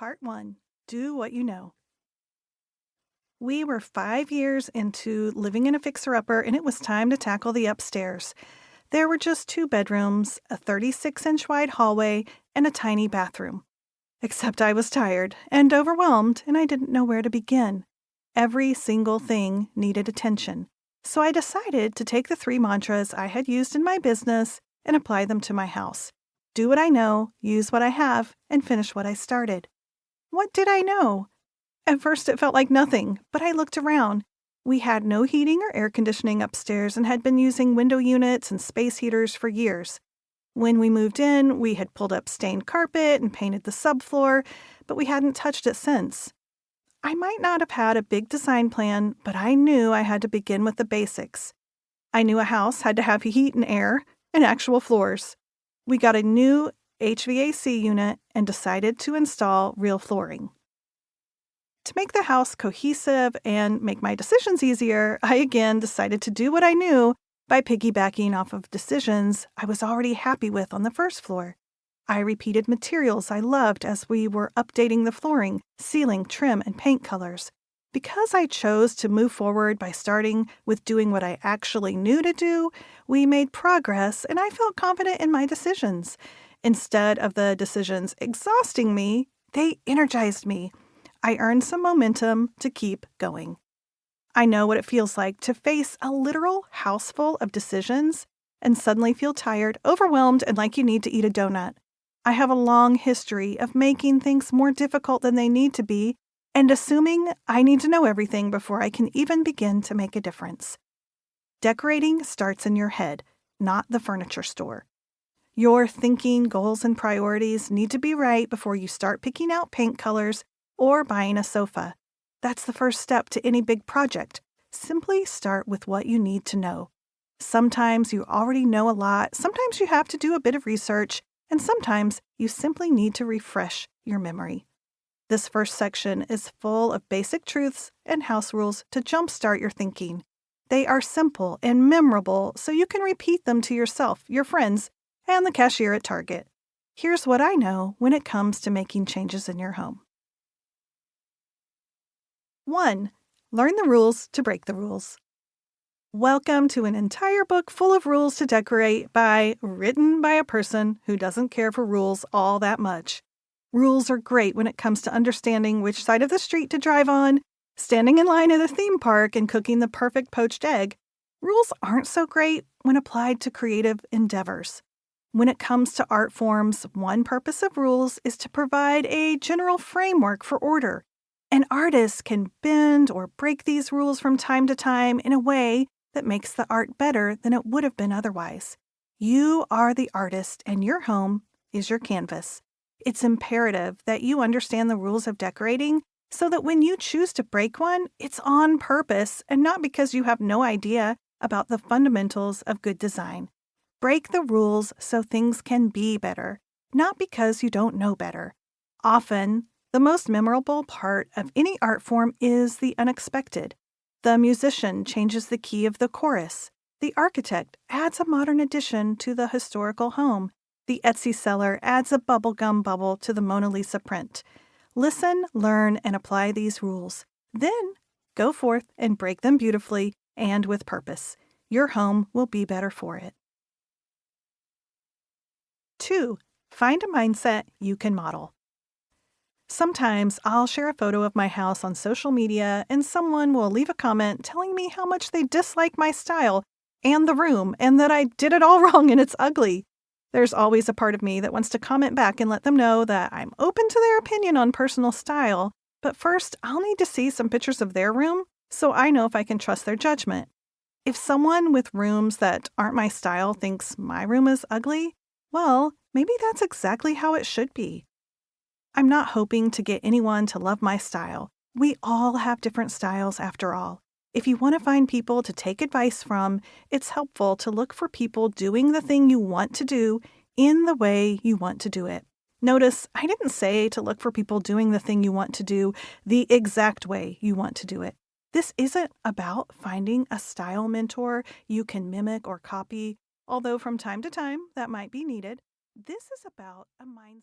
Part 1. Do What You Know. We were 5 years into living in a fixer-upper, and it was time to tackle the upstairs. There were just 2 bedrooms, a 36-inch wide hallway, and a tiny bathroom. Except I was tired and overwhelmed, and I didn't know where to begin. Every single thing needed attention. So I decided to take the 3 mantras I had used in my business and apply them to my house. Do what I know, use what I have, and finish what I started. What did I know? At first it felt like nothing, but I looked around. We had no heating or air conditioning upstairs and had been using window units and space heaters for years. When we moved in, we had pulled up stained carpet and painted the subfloor, but we hadn't touched it since. I might not have had a big design plan, but I knew I had to begin with the basics. I knew a house had to have heat and air and actual floors. We got a new HVAC unit and decided to install real flooring. To make the house cohesive and make my decisions easier, I again decided to do what I knew by piggybacking off of decisions I was already happy with on the first floor. I repeated materials I loved as we were updating the flooring, ceiling, trim, and paint colors. Because I chose to move forward by starting with doing what I actually knew to do, we made progress and I felt confident in my decisions. Instead of the decisions exhausting me, they energized me. I earned some momentum to keep going. I know what it feels like to face a literal house full of decisions and suddenly feel tired, overwhelmed, and like you need to eat a donut. I have a long history of making things more difficult than they need to be and assuming I need to know everything before I can even begin to make a difference. Decorating starts in your head, not the furniture store. Your thinking, goals, and priorities need to be right before you start picking out paint colors or buying a sofa. That's the first step to any big project. Simply start with what you need to know. Sometimes you already know a lot, sometimes you have to do a bit of research, and sometimes you simply need to refresh your memory. This first section is full of basic truths and house rules to jumpstart your thinking. They are simple and memorable, so you can repeat them to yourself, your friends, and the cashier at Target. Here's what I know when it comes to making changes in your home. 1. Learn the rules to break the rules. Welcome to an entire book full of rules to decorate written by a person who doesn't care for rules all that much. Rules are great when it comes to understanding which side of the street to drive on, standing in line at a theme park, and cooking the perfect poached egg. Rules aren't so great when applied to creative endeavors. When it comes to art forms, one purpose of rules is to provide a general framework for order. An artist can bend or break these rules from time to time in a way that makes the art better than it would have been otherwise. You are the artist, and your home is your canvas. It's imperative that you understand the rules of decorating so that when you choose to break one, it's on purpose and not because you have no idea about the fundamentals of good design. Break the rules so things can be better, not because you don't know better. Often, the most memorable part of any art form is the unexpected. The musician changes the key of the chorus. The architect adds a modern addition to the historical home. The Etsy seller adds a bubblegum bubble to the Mona Lisa print. Listen, learn, and apply these rules. Then, go forth and break them beautifully and with purpose. Your home will be better for it. 2. Find a mindset you can model. Sometimes I'll share a photo of my house on social media and someone will leave a comment telling me how much they dislike my style and the room and that I did it all wrong and it's ugly. There's always a part of me that wants to comment back and let them know that I'm open to their opinion on personal style, but first I'll need to see some pictures of their room so I know if I can trust their judgment. If someone with rooms that aren't my style thinks my room is ugly, well, maybe that's exactly how it should be. I'm not hoping to get anyone to love my style. We all have different styles after all. If you want to find people to take advice from, it's helpful to look for people doing the thing you want to do in the way you want to do it. Notice, I didn't say to look for people doing the thing you want to do the exact way you want to do it. This isn't about finding a style mentor you can mimic or copy, although from time to time that might be needed. This is about a mindset.